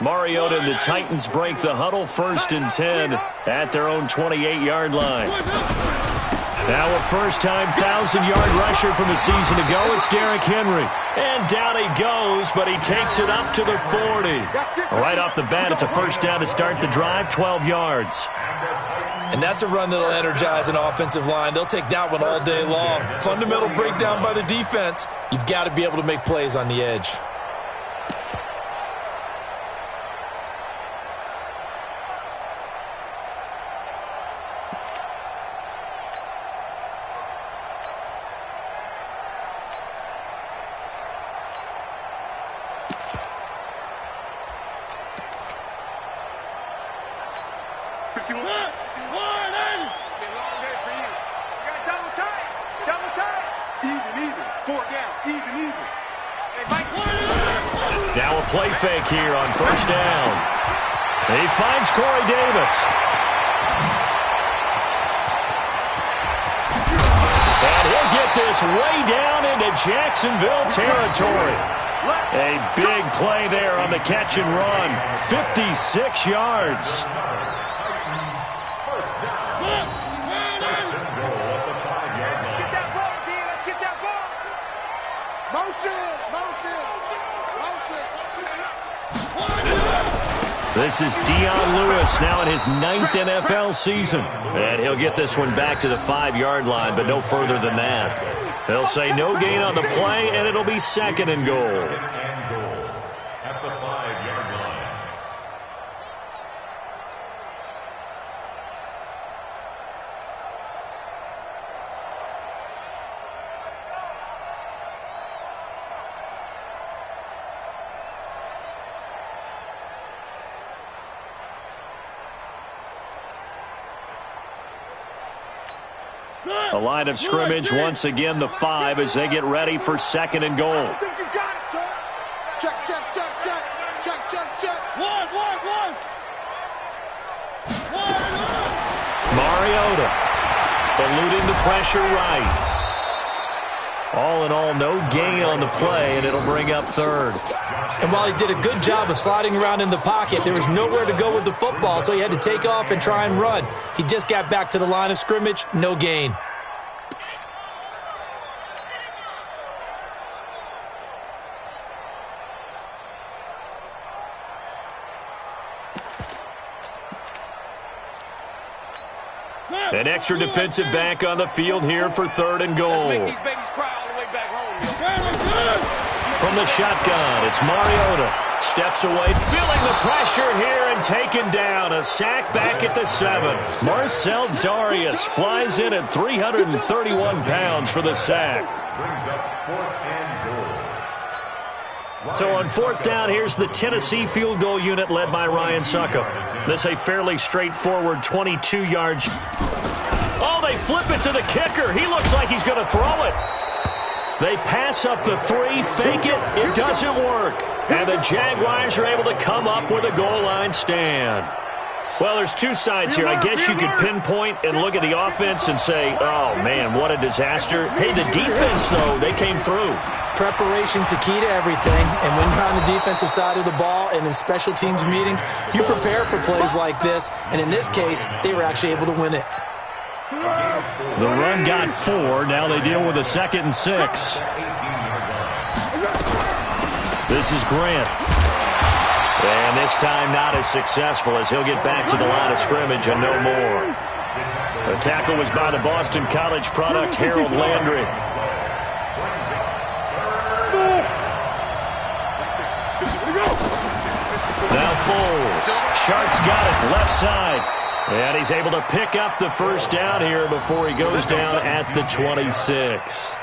Mariota and the Titans break the huddle, 1st and 10 at their own 28-yard line. Now a first-time 1,000-yard rusher from a season ago, it's Derrick Henry. And down he goes, but he takes it up to the 40. Right off the bat, it's a first down to start the drive, 12 yards. And that's a run that'll energize an offensive line. They'll take that one all day long. Fundamental breakdown by the defense. You've got to be able to make plays on the edge. Now a play fake here on first down. He finds Corey Davis. And he'll get this way down into Jacksonville territory. A big play there on the catch and run. 56 yards. This is Dion Lewis now in his 9th NFL season. And he'll get this one back to the 5-yard line, but no further than that. They'll say no gain on the play, and it'll be 2nd and goal. At the 5-yard line. The line of scrimmage, once again, the 5 as they get ready for 2nd and goal. Mariota eluding the pressure right. All in all, no gain on the play, and it'll bring up 3rd. And while he did a good job of sliding around in the pocket, there was nowhere to go with the football, so he had to take off and try and run. He just got back to the line of scrimmage, no gain. An extra defensive back on the field here for 3rd and goal. From the shotgun, it's Mariota. Steps away, feeling the pressure here and taken down. A sack back at the 7. Marcel Darius flies in at 331 pounds for the sack. So on 4th down, here's the Tennessee field goal unit led by Ryan Succop. This a fairly straightforward 22-yard. Oh, they flip it to the kicker. He looks like he's going to throw it. They pass up the 3, fake it. It doesn't work. And the Jaguars are able to come up with a goal line stand. Well, there's two sides here. I guess you could pinpoint and look at the offense and say, oh, man, what a disaster. Hey, the defense, though, they came through. Preparation's the key to everything, and when you're on the defensive side of the ball and in special teams meetings, you prepare for plays like this, and in this case, they were actually able to win it. The run got 4. Now they deal with a 2nd and 6. This is Grant. And this time not as successful as he'll get back to the line of scrimmage and no more. The tackle was by the Boston College product, Harold Landry. Now Foles. Shark's got it left side. And he's able to pick up the first down here before he goes down at the 26.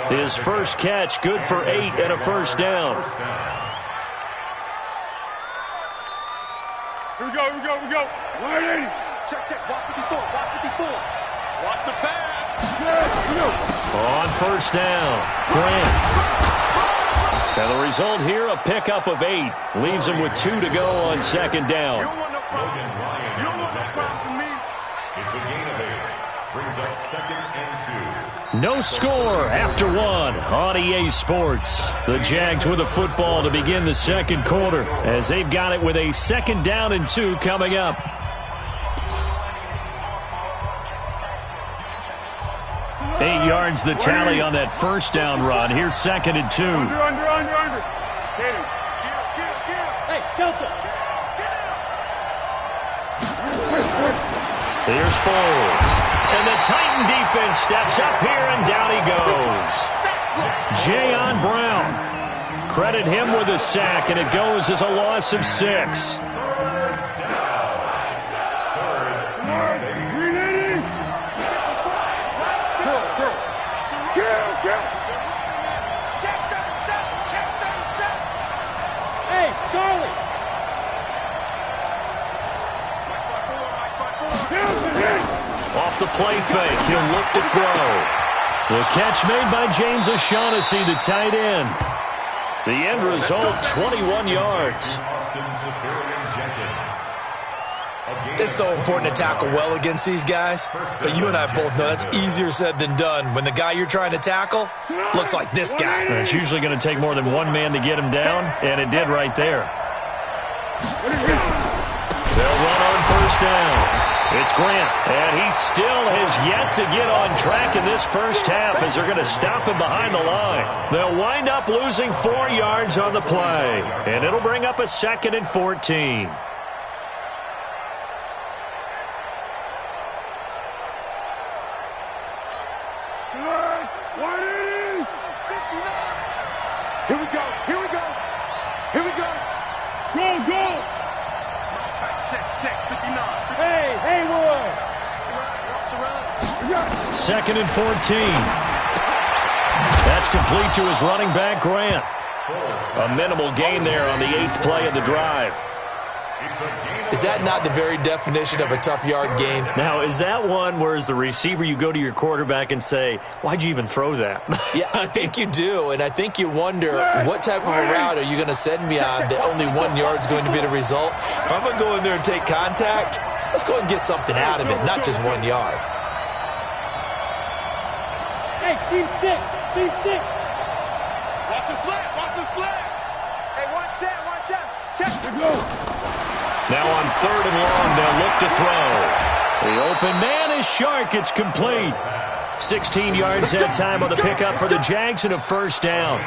His first catch, good for 8 and a first down. Here we go. Waiting. Check. Watch 54. Watch the pass. On first down, Grant. And the result here, a pickup of 8. Leaves him with 2 to go on 2nd down. You don't want no problem. You don't want no problem from me. It's a gain of 8. Brings up 2nd and 2. No score after one on EA Sports. The Jags with the football to begin the second quarter as they've got it with a 2nd down and 2 coming up. Eight yards the tally on that first down run. Here's 2nd and 2. Under. Hey, Delta. Here's Foles. And the Titan defense steps up here, and down he goes. Jayon Brown. Credit him with a sack, and it goes as a loss of 6. Hey, Charlie. Off the play fake, he'll look to throw. The catch made by James O'Shaughnessy, the tight end. The end result, 21 yards. It's so important to tackle well against these guys, but you and I both know that's easier said than done when the guy you're trying to tackle looks like this guy. It's usually going to take more than one man to get him down, and it did right there. They'll run on first down. It's Grant, and he still has yet to get on track in this first half as they're going to stop him behind the line. They'll wind up losing 4 yards on the play, and it'll bring up a 2nd and 14. Here we go. Go. Check, 59. Hey, Roy. 2nd and 14. That's complete to his running back, Grant. A minimal gain there on the 8th play of the drive. Is that not the very definition of a tough yard gain? Now, is that one where as the receiver you go to your quarterback and say, why'd you even throw that? Yeah, I think you do, and I think you wonder what type of a route are you going to send me on that only 1 yard's going to be the result? If I'm going to go in there and take contact, let's go ahead and get something out of it, not just 1 yard. Hey, team 6. Watch the slant. Hey, watch out. Check. Go. Now on 3rd and long, they'll look to throw. The open man is Shark. It's complete. 16 yards that time on the pickup for the Jags and a first down.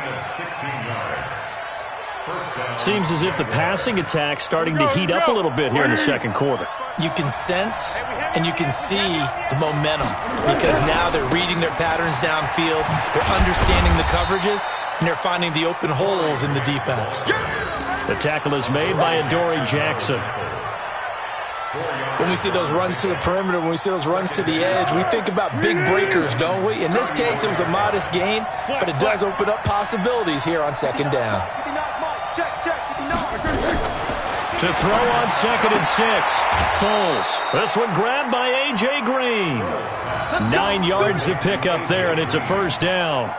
Seems as if the passing attack's starting to heat up a little bit here in the second quarter. You can sense and you can see the momentum because now they're reading their patterns downfield, they're understanding the coverages, and they're finding the open holes in the defense. The tackle is made by Adoree Jackson. When we see those runs to the perimeter, when we see those runs to the edge, we think about big breakers, don't we? In this case, it was a modest gain, but it does open up possibilities here on 2nd down. To throw on 2nd and 6. Foles. This one grabbed by A.J. Green. 9 yards to pick up there, and it's a first down.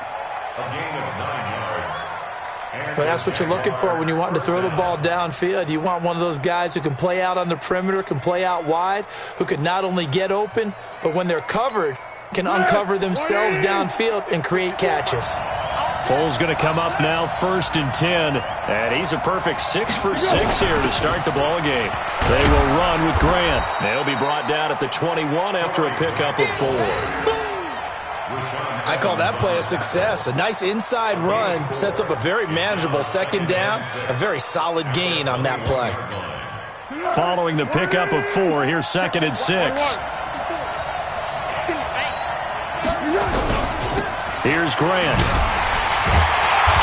But that's what you're looking for when you're wanting to throw the ball downfield. You want one of those guys who can play out on the perimeter, can play out wide, who can not only get open, but when they're covered, can uncover themselves downfield and create catches. Foles going to come up now, 1st and 10, and he's a perfect 6 for 6 here to start the ball game. They will run with Grant. They'll be brought down at the 21 after a pickup of 4. I call that play a success. A nice inside run sets up a very manageable 2nd down, a very solid gain on that play. Following the pickup of 4, here's 2nd and 6. Here's Grant.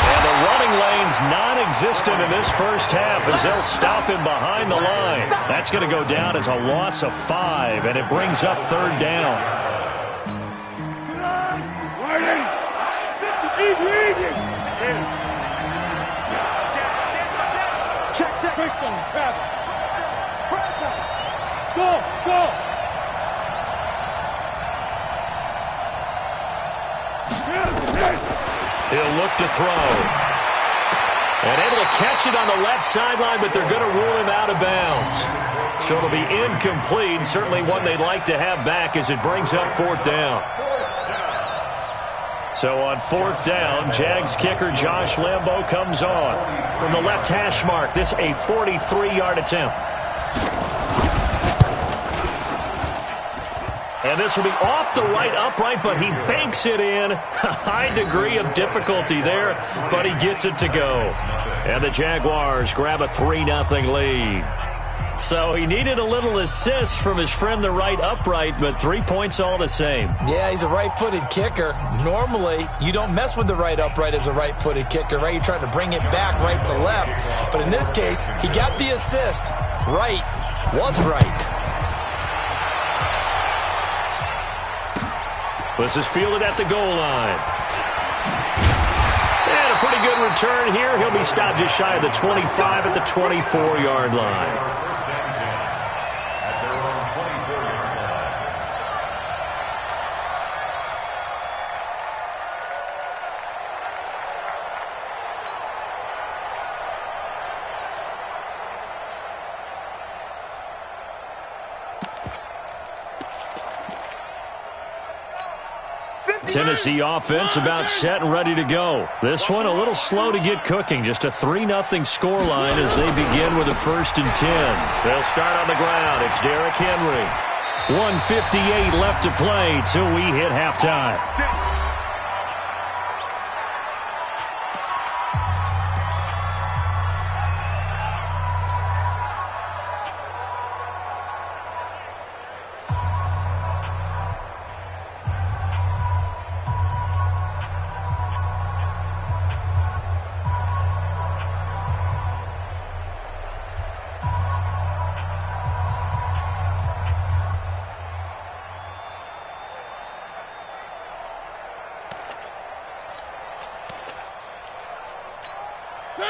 And the running lane's non-existent in this first half as they'll stop him behind the line. That's going to go down as a loss of 5, and it brings up 3rd down. Check. Christian, travel. Go. He'll look to throw. And able to catch it on the left sideline, but they're going to rule him out of bounds. So it'll be incomplete, certainly one they'd like to have back as it brings up 4th down. So on 4th down, Jags kicker Josh Lambo comes on from the left hash mark. This a 43-yard attempt. And this will be off the right upright, but he banks it in. A high degree of difficulty there, but he gets it to go. And the Jaguars grab a 3-0 lead. So he needed a little assist from his friend the right upright, but 3 points all the same. Yeah, he's a right-footed kicker. Normally, you don't mess with the right upright as a right-footed kicker, right? You're trying to bring it back right to left. But in this case, he got the assist. Right was right. This is fielded at the goal line. And a pretty good return here. He'll be stopped just shy of the 25 at the 24-yard line. Tennessee offense about set and ready to go. This one a little slow to get cooking. Just a 3-0 scoreline as they begin with a 1st and 10. They'll start on the ground. It's Derrick Henry. 1:58 left to play till we hit halftime.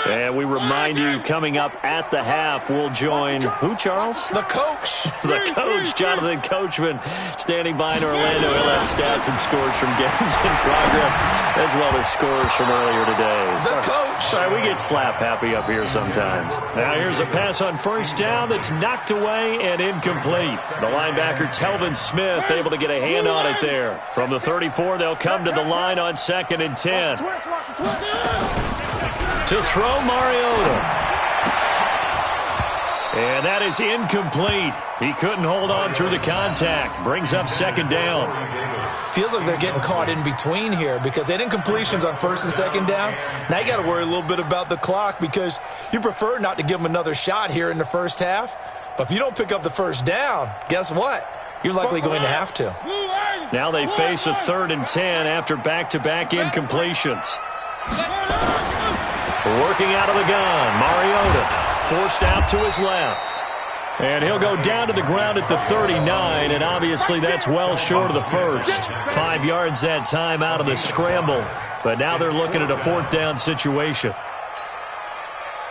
And we remind you, coming up at the half, we'll join who, Charles? The coach. The coach, Jonathan Coachman, standing by in Orlando. He'll have stats and scores from games in progress, as well as scores from earlier today. The coach. Sorry, we get slap happy up here sometimes. Now here's a pass on 1st down that's knocked away and incomplete. The linebacker, Telvin Smith, able to get a hand on it there. From the 34, they'll come to the line on 2nd and 10. To throw Mariota. And that is incomplete. He couldn't hold on through the contact. Brings up 2nd down. Feels like they're getting caught in between here because they had incompletions on 1st and 2nd down. Now you got to worry a little bit about the clock because you prefer not to give them another shot here in the 1st half. But if you don't pick up the 1st down, guess what? You're likely going to have to. Now they face a 3rd and 10 after back-to-back incompletions. Working out of the gun, Mariota forced out to his left. And he'll go down to the ground at the 39, and obviously that's well short of the 1st. 5 yards that time out of the scramble, but now they're looking at a 4th down situation.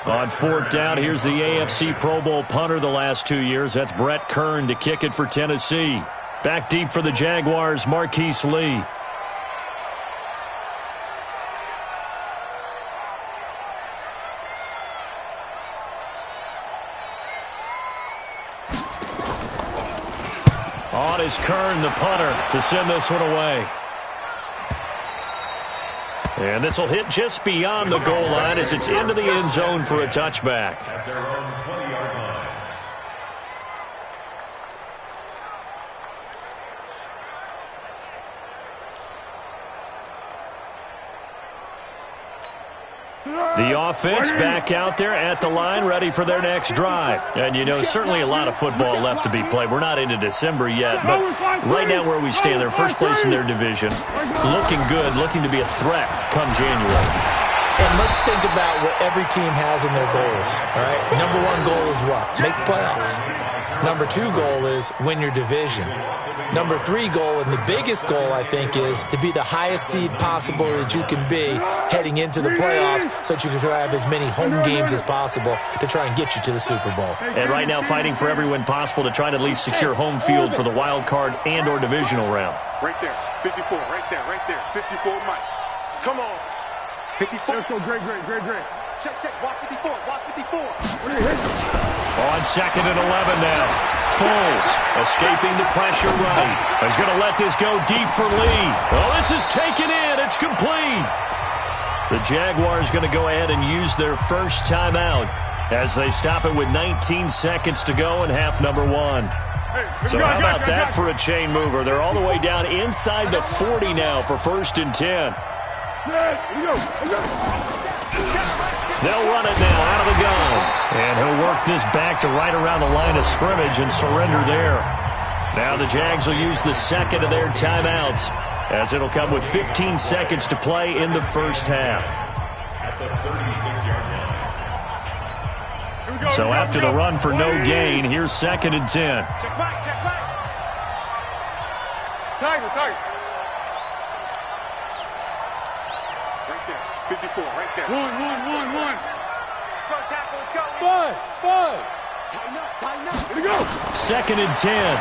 On 4th down, here's the AFC Pro Bowl punter the last 2 years. That's Brett Kern to kick it for Tennessee. Back deep for the Jaguars, Marquise Lee. On is Kern, the punter, to send this one away. And this will hit just beyond the goal line as it's into the end zone for a touchback. At their own 20-yard line. The offense back out there at the line, ready for their next drive. And, you know, certainly a lot of football left to be played. We're not into December yet, but right now where we stand, they're first place in their division. Looking good, looking to be a threat come January. And let's think about what every team has in their goals, all right? Number 1 goal is what? Make the playoffs. Number 2 goal is win your division. Number 3 goal, and the biggest goal, I think, is to be the highest seed possible that you can be heading into the playoffs so that you can have as many home games as possible to try and get you to the Super Bowl. And right now fighting for every win possible to try to at least secure home field for the wild card and or divisional round. Right there, 54, right there, 54, Mike. Come on. 54. Let's go, great. Check. Watch 54. Watch 54. On 2nd and 11 now. Foles escaping the pressure right. He's going to let this go deep for Lee. Well, this is taken in. It's complete. The Jaguars going to go ahead and use their first timeout as they stop it with 19 seconds to go in half number 1. So how about that for a chain mover? They're all the way down inside the 40 now for 1st and 10. They'll run it now out of the gun. And he'll work this back to right around the line of scrimmage and surrender there. Now the Jags will use the second of their timeouts as it'll come with 15 seconds to play in the first half. So after the run for no gain, here's 2nd and 10. Check back. Tiger. Right there. 54, right there. One. Front tackle, let's go. Five. Tighten up. Here we go. 2nd and 10.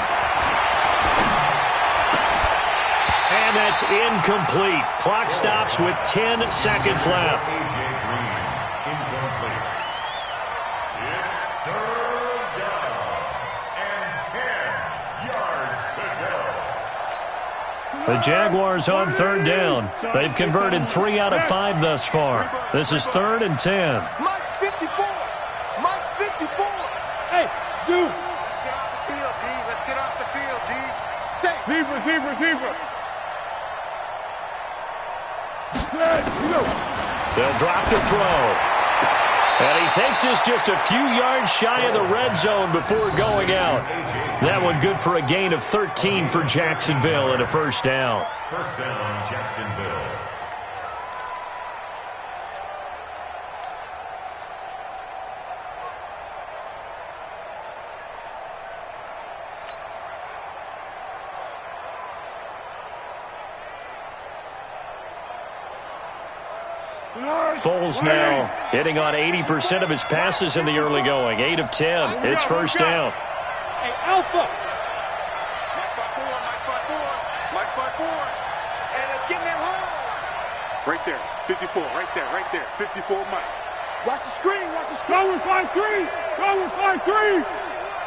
And that's incomplete. Clock stops with 10 seconds left. The Jaguars on 3rd down. They've converted 3 out of 5 thus far. This is 3rd and 10. Mike 54. Hey, dude. Let's get off the field, D. Say. Zebra. They'll drop the throw. And he takes this just a few yards shy of the red zone before going out. That one good for a gain of 13 for Jacksonville and a first down. First down, Jacksonville. Foles now hitting on 80% of his passes in the early going. 8 of 10. It's first down. Hey, Alpha. Mike by four. And it's getting that home. Right there. 54. Right there. 54, Mike. Watch the screen. Go with 5-3.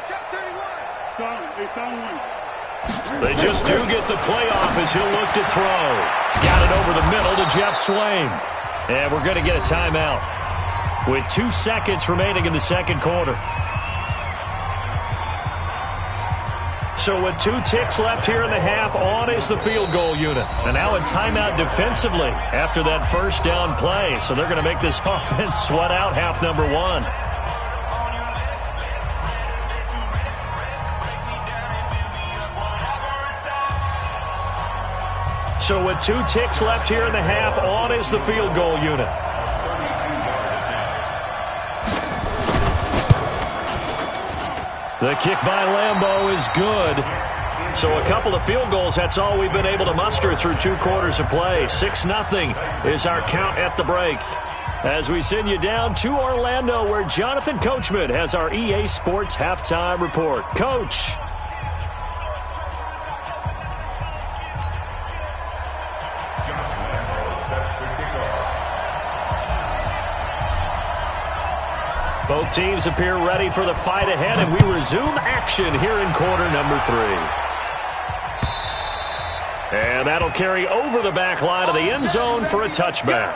Check 31. They just do get the playoff as he'll look to throw. He's got it over the middle to Jeff Swain. And we're going to get a timeout with 2 seconds remaining in the second quarter. So with 2 ticks left here in the half, on is the field goal unit. And now a timeout defensively after that first down play. So they're going to make this offense sweat out half number 1. So with 2 ticks left here in the half, on is the field goal unit. The kick by Lambeau is good. So a couple of field goals, that's all we've been able to muster through 2 quarters of play. 6-0 is our count at the break. As we send you down to Orlando, where Jonathan Coachman has our EA Sports halftime report. Coach. Both teams appear ready for the fight ahead, and we resume action here in quarter number 3. And that'll carry over the back line of the end zone for a touchback.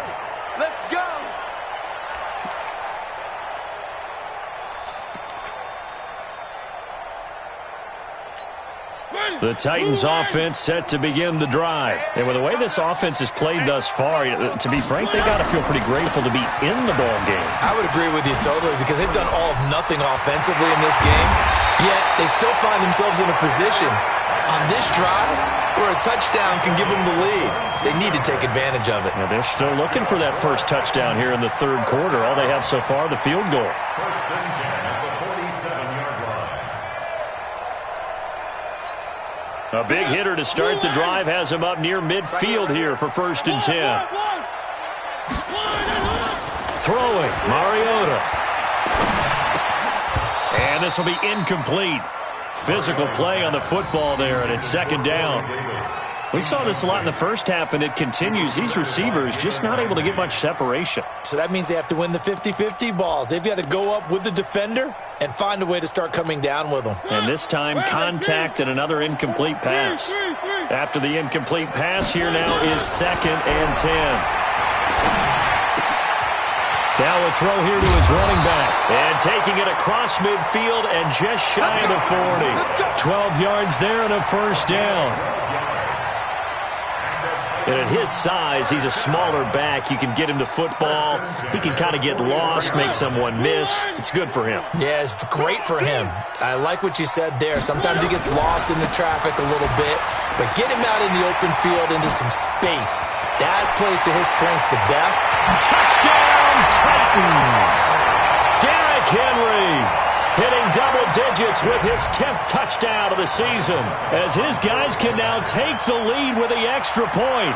Let's go. The Titans offense set to begin the drive. And with the way this offense has played thus far, to be frank, they got to feel pretty grateful to be in the ball game. I would agree with you totally, because they've done all of nothing offensively in this game, yet they still find themselves in a position on this drive where a touchdown can give them the lead. They need to take advantage of it. Now they're still looking for that first touchdown here in the third quarter. All they have so far, the field goal. First and 10 at the 47-yard line. A big hitter to start the drive has him up near midfield here for first and 10. Throwing, Mariota. And this will be incomplete. Physical play on the football there, and it's second down. We saw this a lot in the first half, and it continues. These receivers just not able to get much separation. So that means they have to win the 50-50 balls. They've got to go up with the defender and find a way to start coming down with them. And this time, contact and another incomplete pass. After the incomplete pass, here now is 2nd and 10. Now a throw here to his running back. And taking it across midfield and just shy of the 40. 12 yards there and a first down. And at his size, he's a smaller back. You can get him to football. He can kind of get lost, make someone miss. It's good for him. Yeah, it's great for him. I like what you said there. Sometimes he gets lost in the traffic a little bit, but get him out in the open field into some space. That plays to his strengths the best. Touchdown, Titans! Derrick Henry hitting double digits with his 10th touchdown of the season, as his guys can now take the lead with the extra point.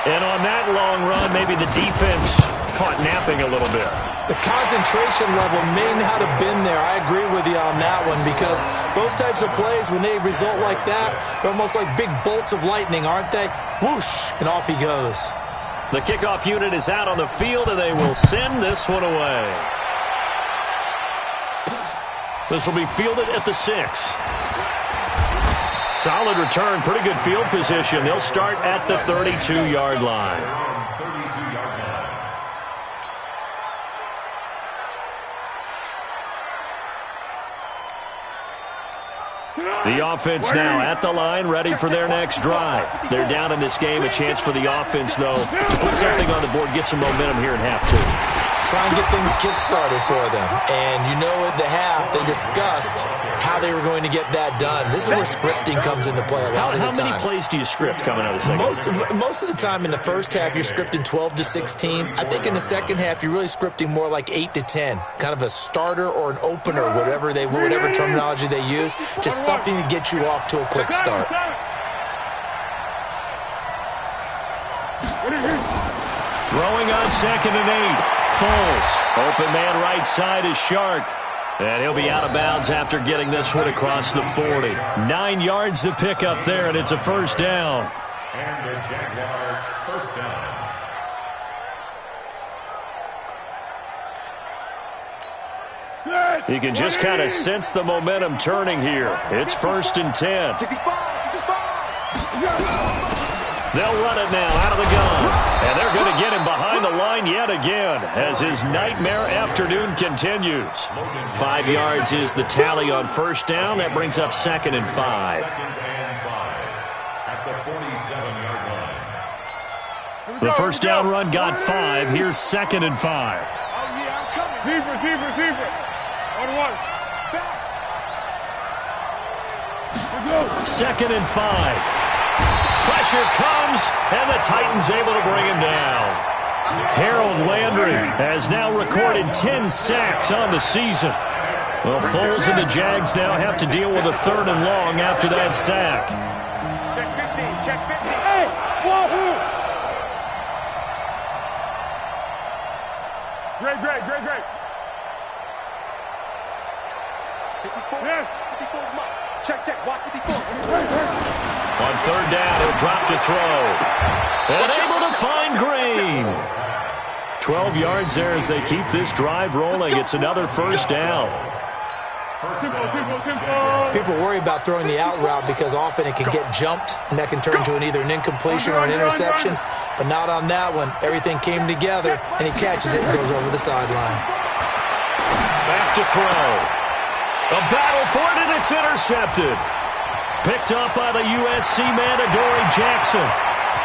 And on that long run, maybe the defense caught napping a little bit. The concentration level may not have been there. I agree with you on that one, because those types of plays, when they result like that, they're almost like big bolts of lightning, aren't they? Whoosh, and off he goes. The kickoff unit is out on the field, and they will send this one away. This will be fielded at the 6. Solid return, pretty good field position. They'll start at the 32-yard line. The offense now at the line, ready for their next drive. They're down in this game. A chance for the offense, though, to put something on the board, get some momentum here in half 2. Try and get things kick-started for them. And you know at the half, they discussed how they were going to get that done. This is where scripting comes into play a lot of the time. How many plays do you script coming out of the second? Most of the time in the first half, you're scripting 12 to 16. I think in the second half, you're really scripting more like 8 to 10. Kind of a starter or an opener, whatever terminology they use. Just something to get you off to a quick start. Throwing on 2nd and 8. Foles. Open man right side is Shark. And he'll be out of bounds after getting this one across the 40. 9 yards to pick up there, and it's a first down. And the Jaguars first down. You can just kind of sense the momentum turning here. It's 1st and 10. They'll run it now out of the gun. And they're going to get him behind the line yet again as his nightmare afternoon continues. 5 yards is the tally on first down. That brings up 2nd and 5. At the 47-yard line. The first down run got 5. Here's 2nd and 5. Oh, yeah, I'm coming. Receiver. 1-1. 2nd and 5. Pressure comes, and the Titans able to bring him down. Harold Landry has now recorded 10 sacks on the season. Well, Foles and the Jags now have to deal with a 3rd and long after that sack. Check 15. Hey, whoa. Great. 54. Yes. 54 is mine. Check. Watch 54. On 3rd down, he'll drop to throw. And able to find Green. 12 yards there as they keep this drive rolling. It's another first down. People worry about throwing the out route because often it can get jumped, and that can turn into either an incompletion or an interception. But not on that one. Everything came together, and he catches it and goes over the sideline. Back to throw. A battle for it, and it's intercepted. Picked up by the USC man, Adoree Jackson.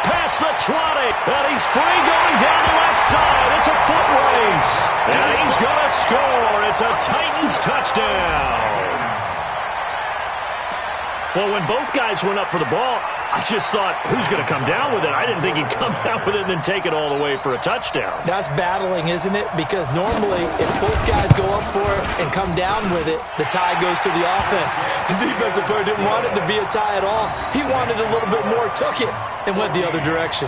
Past the 20, and he's free going down the left side. It's a foot race, and he's going to score. It's a Titans touchdown. Well, when both guys went up for the ball, I just thought, who's going to come down with it? I didn't think he'd come down with it and then take it all the way for a touchdown. That's battling, isn't it? Because normally, if both guys go up for it and come down with it, the tie goes to the offense. The defensive player didn't want it to be a tie at all. He wanted a little bit more, took it, and went the other direction.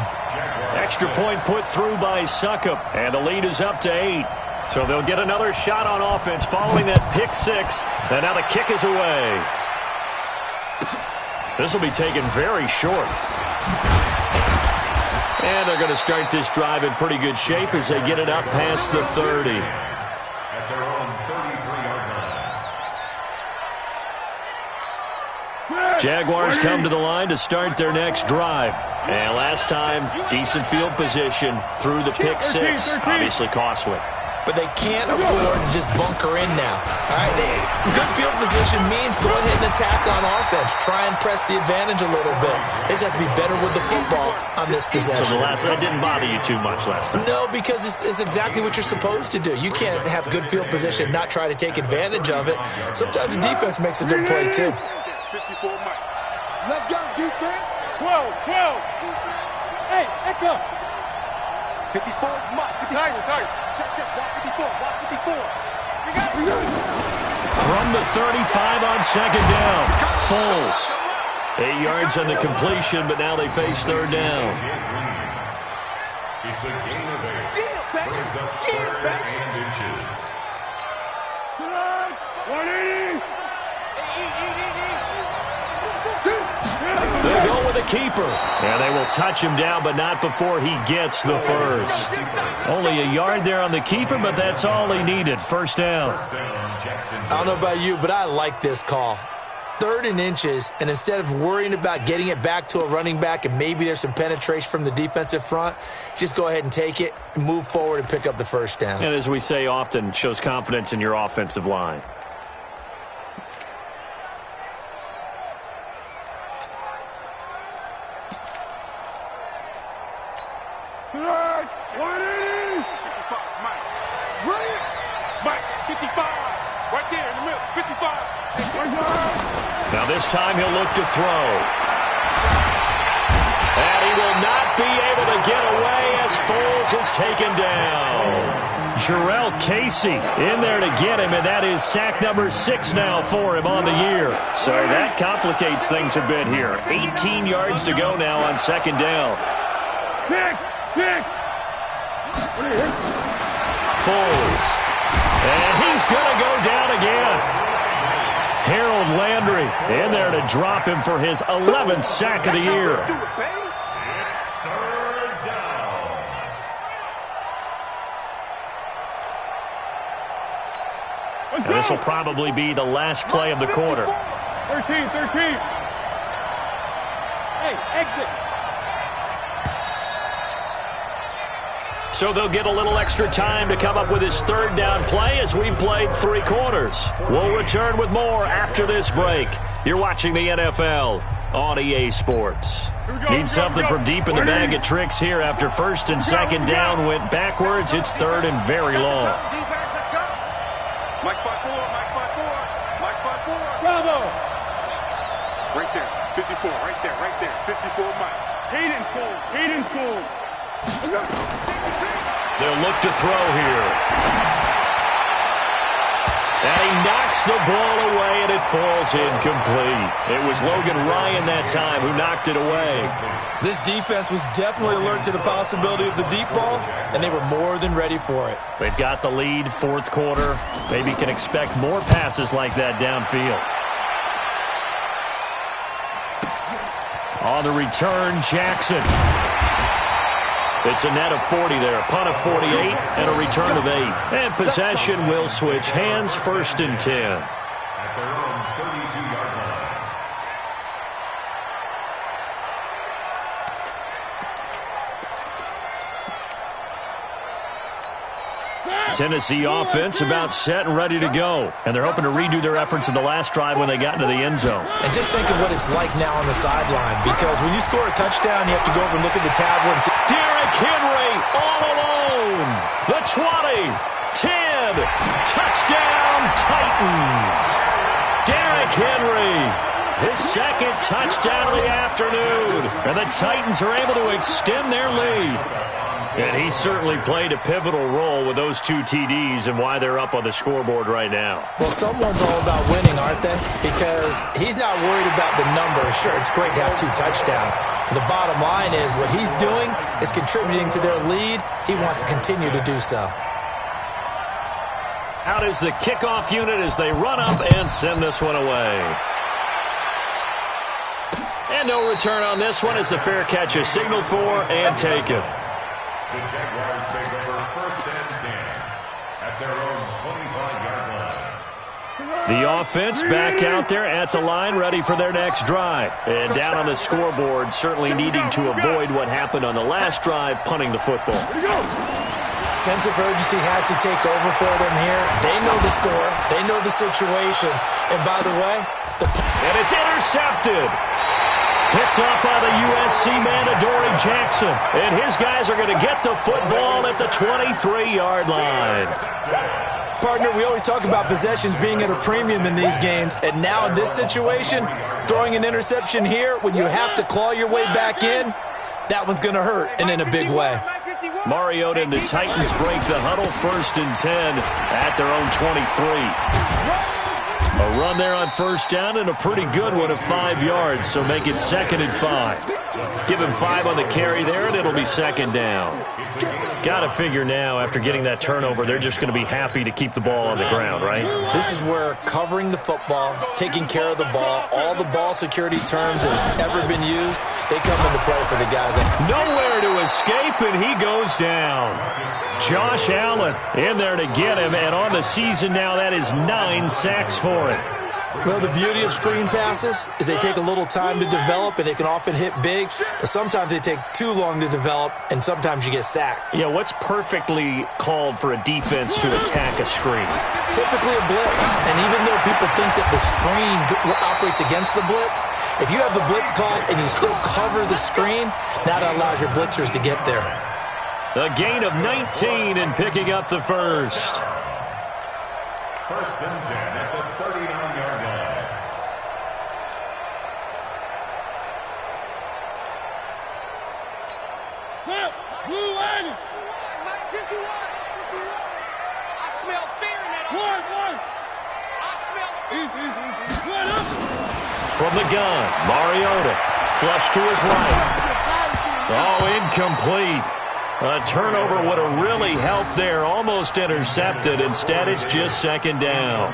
Extra point put through by Succop, and the lead is up to 8. So they'll get another shot on offense following that pick 6, and now the kick is away. This will be taken very short. And they're going to start this drive in pretty good shape as they get it up past the 30. At their own 33-yard line. Jaguars come to the line to start their next drive. And last time, decent field position through the pick six. Obviously costly. But they can't afford to just bunker in now. All right, good field position means go ahead and attack on offense. Try and press the advantage a little bit. They just have to be better with the football on this possession. So that didn't bother you too much last time? No, because it's exactly what you're supposed to do. You can't have good field position, not try to take advantage of it. Sometimes the defense makes a good play, too. 54 Mike. Let's go, defense. 12. Defense. Hey, Echo. 54 Mike. Tiger. Check. Watch 54. Watch 54. We got it. From the 35 on second down. Foles. 8 yards on the completion, but now they face third down. It's a gain of 8. Brings up third and inches. 180. They go with a keeper. And they will touch him down, but not before he gets the first. Only a yard there on the keeper, but that's all he needed. First down. I don't know about you, but I like this call. 3rd and inches, and instead of worrying about getting it back to a running back and maybe there's some penetration from the defensive front, just go ahead and take it, move forward, and pick up the first down. And as we say often, shows confidence in your offensive line. Now this time he'll look to throw. And he will not be able to get away as Foles is taken down. Jarrell Casey in there to get him, and that is sack number 6 now for him on the year. So that complicates things a bit here. 18 yards to go now on second down. Pick. Foles. And he's going to go down again. Harold Landry in there to drop him for his 11th sack of the year. It's third down. And this will probably be the last play of the quarter. 13. Hey, exit. So they'll get a little extra time to come up with his third down play as we've played 3 quarters. We'll return with more after this break. You're watching the NFL on EA Sports. Need something from deep in the bag of tricks here after first and second down went backwards. It's third and very long. Mike 5-4. Bravo. Right there. 54. Right there. 54 Mike. Hayden Foles. They'll look to throw here. And he knocks the ball away, and it falls incomplete. It was Logan Ryan that time who knocked it away. This defense was definitely alert to the possibility of the deep ball, and they were more than ready for it. They've got the lead, 4th quarter. Maybe can expect more passes like that downfield. On the return, Jackson. It's a net of 40 there, punt of 48, and a return of 8. And possession will switch hands, 1st and 10. At their own 32-yard line. Tennessee offense about set and ready to go. And they're hoping to redo their efforts in the last drive when they got into the end zone. And just think of what it's like now on the sideline, because when you score a touchdown, you have to go over and look at the tablet and see. Derrick Henry all alone. The 20, 10, touchdown Titans. Derrick Henry, his 2nd touchdown of the afternoon. And the Titans are able to extend their lead. And he certainly played a pivotal role with those 2 TDs and why they're up on the scoreboard right now. Well, someone's all about winning, aren't they? Because he's not worried about the number. Sure, it's great to have 2 touchdowns. But the bottom line is what he's doing is contributing to their lead. He wants to continue to do so. Out is the kickoff unit as they run up and send this one away. And no return on this one as the fair catch is signaled for and taken. The Jaguars take over 1st and 10 at their own 25-yard line. The offense back out there at the line, ready for their next drive. And down on the scoreboard, certainly needing to avoid what happened on the last drive, punting the football. Sense of urgency has to take over for them here. They know the score. They know the situation. And by the way, and it's intercepted. Picked up by the USC man, Adoree Jackson. And his guys are going to get the football at the 23-yard line. Partner, we always talk about possessions being at a premium in these games. And now in this situation, throwing an interception here when you have to claw your way back in, that one's going to hurt, and in a big way. Mariota and the Titans break the huddle, 1st and 10 at their own 23. A run there on 1st down and a pretty good one of 5 yards, so make it 2nd and 5. Give him 5 on the carry there, and it'll be 2nd down. Got to figure now, after getting that turnover, they're just going to be happy to keep the ball on the ground, right? This is where covering the football, taking care of the ball, all the ball security terms that have ever been used, they come into play for the guys. Nowhere to escape, and he goes down. Josh Allen in there to get him, and on the season now, that is 9 sacks for him. Well, the beauty of screen passes is they take a little time to develop, and they can often hit big, but sometimes they take too long to develop, and sometimes you get sacked. Yeah, what's perfectly called for a defense to attack a screen? Typically a blitz, and even though people think that the screen operates against the blitz, if you have the blitz called and you still cover the screen, that allows your blitzers to get there. A gain of 19 and picking up the first. 1st and 10 at the 39-yard line. Flip, blue wagon. I smell fear in that. One. I smell fear. One up. From the gun, Mariota. Flush to his right. Oh, incomplete. A turnover would have really helped there. Almost intercepted. Instead, it's just 2nd down.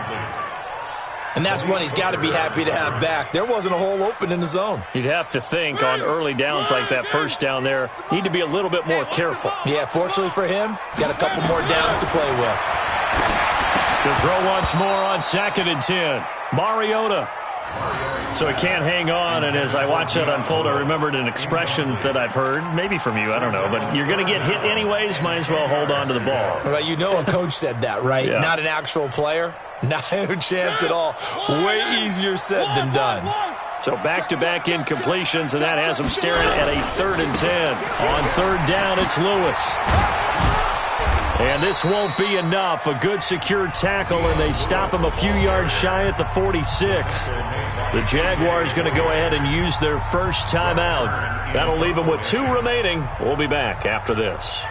And that's one he's got to be happy to have back. There wasn't a hole open in the zone. You'd have to think on early downs like that 1st down there, need to be a little bit more careful. Yeah, fortunately for him, got a couple more downs to play with. To throw once more on 2nd and 10. Mariota. So he can't hang on, and as I watch that unfold, I remembered an expression that I've heard, maybe from you, I don't know, but you're going to get hit anyways, might as well hold on to the ball. Right, you know a coach said that, right? Yeah. Not an actual player. Not a chance at all. Way easier said than done. So back-to-back incompletions, and that has him staring at a 3rd and 10. On 3rd down, it's Lewis. And this won't be enough. A good secure tackle, and they stop him a few yards shy at the 46. The Jaguars going to go ahead and use their first timeout. That'll leave them with 2 remaining. We'll be back after this.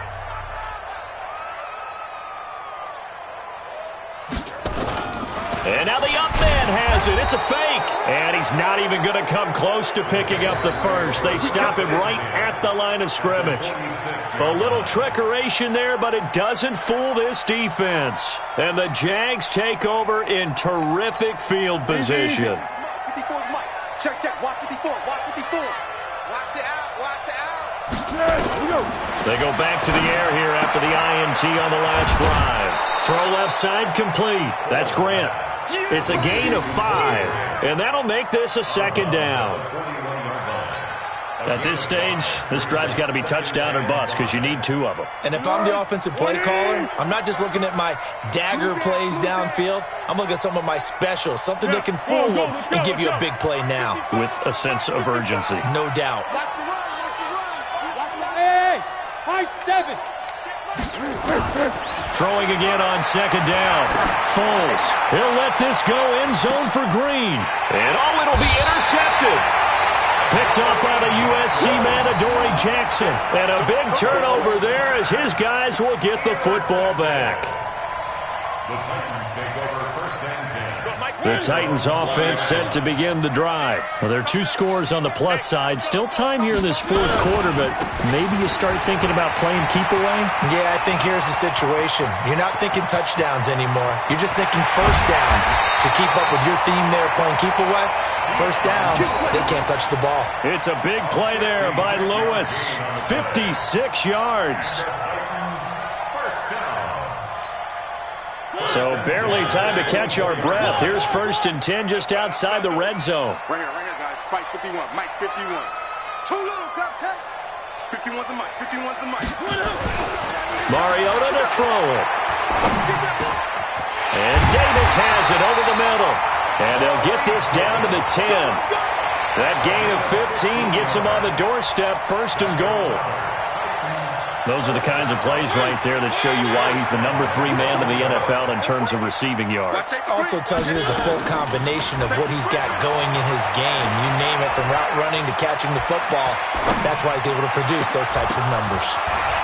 And now the up man has it. It's a fake. And he's not even going to come close to picking up the first. They stop him right at the line of scrimmage. A little trickeration there, but it doesn't fool this defense. And the Jags take over in terrific field position. 54 is Mike. Check. Watch 54. Watch 54. Watch the out. Watch the out. They go back to the air here after the INT on the last drive. Throw left side complete. That's Grant. It's a gain of 5, and that'll make this a 2nd down. At this stage, this drive's got to be touchdown or bust because you need 2 of them. And if I'm the offensive play caller, I'm not just looking at my dagger plays downfield. I'm looking at some of my specials, something that can fool them and give you a big play now. With a sense of urgency. No doubt. Hey, high 7. Throwing again on 2nd down. Foles. He'll let this go end zone for Green. And it'll be intercepted. Picked up by the USC man, Adoree Jackson. And a big turnover there as his guys will get the football back. The Titans take over first and 10. The Titans offense set to begin the drive. Well, there are 2 scores on the plus side. Still time here in this fourth quarter, but maybe you start thinking about playing keep away? Yeah, I think here's the situation. You're not thinking touchdowns anymore. You're just thinking first downs. To keep up with your theme there, playing keep away, first downs, they can't touch the ball. It's a big play there by Lewis. 56 yards. So barely time to catch our breath. Here's first and 10 just outside the red zone. Right here, guys. Fight 51. Mike 51. Too little, cut. 51's the Mike. 51's the Mike. Mariota to throw. And Davis has it over the middle. And they'll get this down to the 10. That gain of 15 gets them on the doorstep, first and goal. Those are the kinds of plays right there that show you why he's the number 3 man in the NFL in terms of receiving yards. Also tells you there's a full combination of what he's got going in his game. You name it, from route running to catching the football. That's why he's able to produce those types of numbers.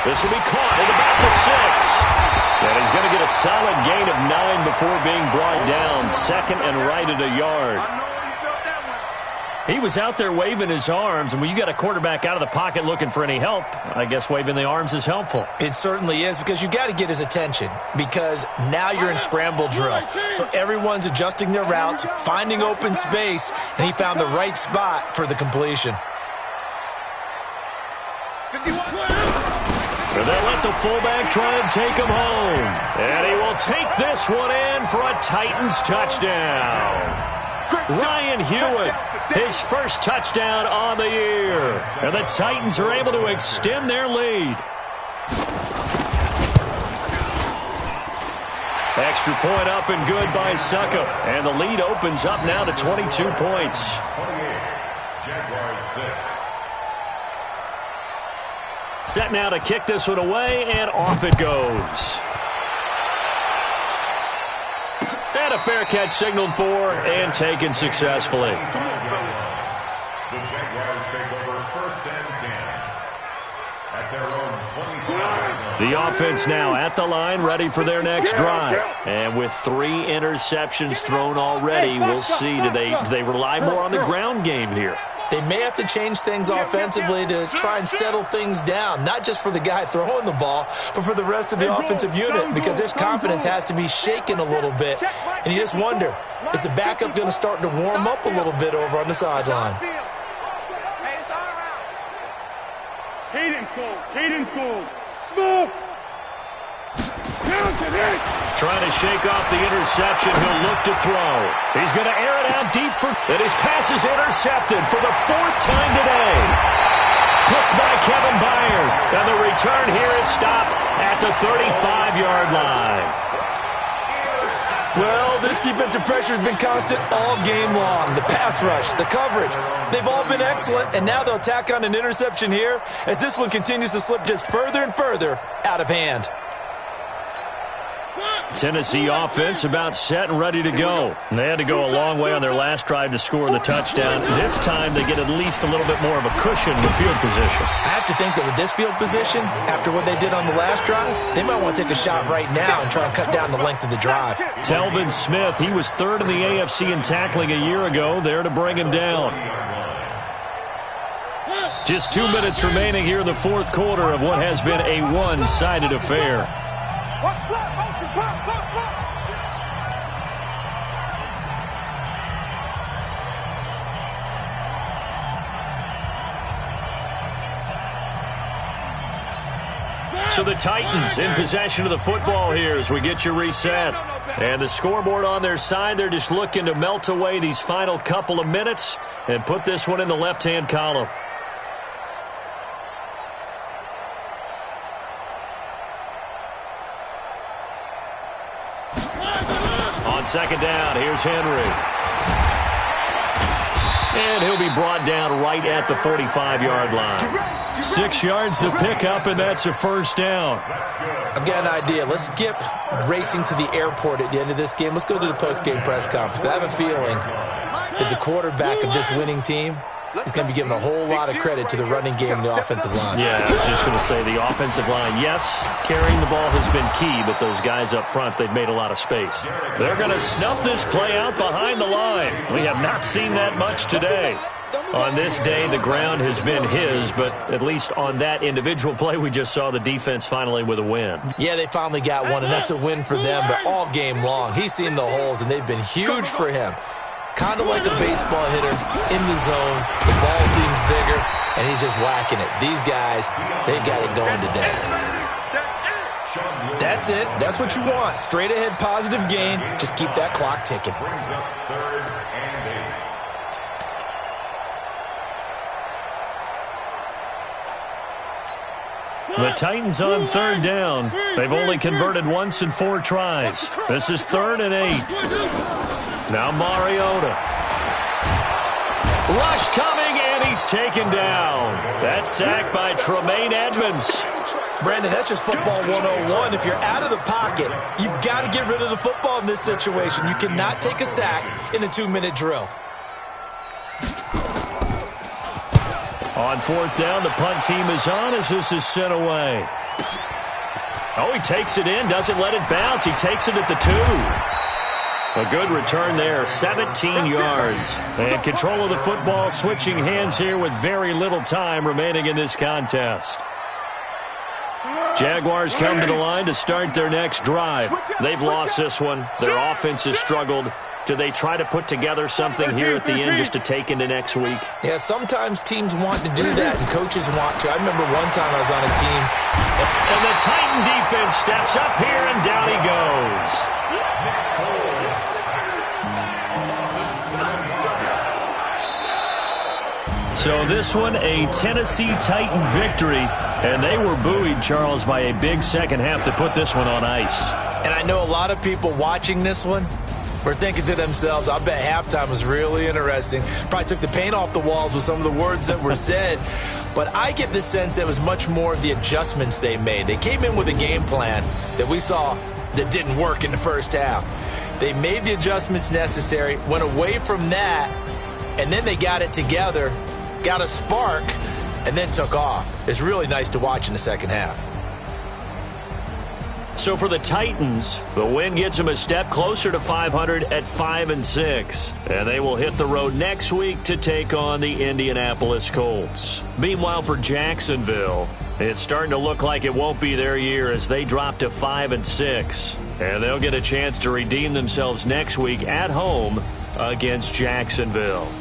This will be caught at the back of 6. And he's going to get a solid gain of 9 before being brought down. Second and right at a yard. He was out there waving his arms, and when you got a quarterback out of the pocket looking for any help, I guess waving the arms is helpful. It certainly is, because you got to get his attention, because now you're in scramble drill. So everyone's adjusting their routes, finding open space, and he found the right spot for the completion. So they'll let the fullback try and take him home. And he will take this one in for a Titans touchdown. Ryan Hewitt, his first touchdown on the year. And the Titans are able to extend their lead. Extra point up and good by SuPeRCaLo's. And the lead opens up now to 22 points. 28, Jaguars 6. Set now to kick this one away, and off it goes. And a fair catch signaled for and taken successfully. The Jaguars take over first and 10 at their own 25. The offense now at the line, ready for their next drive. And with 3 interceptions thrown already, we'll see, do they rely more on the ground game here? They may have to change things offensively to try and settle things down, not just for the guy throwing the ball, but for the rest of the offensive unit, because their confidence has to be shaken a little bit. And you just wonder, is the backup going to start to warm up a little bit over on the sideline? Caden's goal. Smoke. Trying to shake off the interception. He'll look to throw. He's going to air it out deep for... And his pass is intercepted for the 4th time today. Picked by Kevin Byard. And the return here is stopped at the 35-yard line. Well, this defensive pressure has been constant all game long. The pass rush, the coverage, they've all been excellent, and now they'll tack on an interception here as this one continues to slip just further and further out of hand. Tennessee offense about set and ready to go. They had to go a long way on their last drive to score the touchdown. This time they get at least a little bit more of a cushion with field position. I have to think that with this field position, after what they did on the last drive, they might want to take a shot right now and try and cut down the length of the drive. Telvin Smith, he was 3rd in the AFC in tackling a year ago, there to bring him down. Just 2 minutes remaining here in the 4th quarter of what has been a one-sided affair. So the Titans in possession of the football here as we get you reset. And the scoreboard on their side, they're just looking to melt away these final couple of minutes and put this one in the left-hand column. On second down, here's Henry. And he'll be brought down right at the 45-yard line. 6 yards to pick up, and that's a first down. I've got an idea. Let's skip racing to the airport at the end of this game. Let's go to the post-game press conference. I have a feeling that the quarterback of this winning team he's going to be given a whole lot of credit to the running game and the offensive line. Yeah, I was just going to say the offensive line, yes, carrying the ball has been key, but those guys up front, they've made a lot of space. They're going to snuff this play out behind the line. We have not seen that much today. On this day, the ground has been his, but at least on that individual play, we just saw the defense finally with a win. Yeah, they finally got one, and that's a win for them, but all game long, he's seen the holes, and they've been huge for him. Kind of like a baseball hitter in the zone. The ball seems bigger, and he's just whacking it. These guys, they got it going today. That's it. That's what you want. Straight ahead positive gain. Just keep that clock ticking. Brings up 3rd and 8. The Titans on 3rd down. They've only converted once in 4 tries. This is 3rd and 8. Now Mariota. Rush coming, and he's taken down. That's sacked by Tremaine Edmonds. Brandon, that's just football 101. If you're out of the pocket, you've got to get rid of the football in this situation. You cannot take a sack in a 2-minute drill. On 4th down, the punt team is on as this is sent away. Oh, he takes it in, doesn't let it bounce. He takes it at the 2. A good return there, 17 yards. And control of the football, switching hands here with very little time remaining in this contest. Jaguars come to the line to start their next drive. They've lost this one. Their offense has struggled. Do they try to put together something here at the end just to take into next week? Yeah, sometimes teams want to do that, and coaches want to. I remember one time I was on a team. And the Titan defense steps up here, and down he goes. So this one, a Tennessee Titan victory, and they were buoyed, Charles, by a big second half to put this one on ice. And I know a lot of people watching this one were thinking to themselves, I bet halftime was really interesting. Probably took the paint off the walls with some of the words that were said. But I get the sense that it was much more of the adjustments they made. They came in with a game plan that we saw that didn't work in the first half. They made the adjustments necessary, went away from that, and then they got it together, got a spark, and then took off. It's really nice to watch in the second half. So for the Titans, the win gets them a step closer to 500 at 5-6. And they will hit the road next week to take on the Indianapolis Colts. Meanwhile, for Jacksonville, it's starting to look like it won't be their year as they drop to 5-6. And they'll get a chance to redeem themselves next week at home against Jacksonville.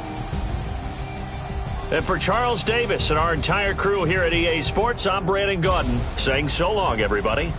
And for Charles Davis and our entire crew here at EA Sports, I'm Brandon Gaudin saying so long, everybody.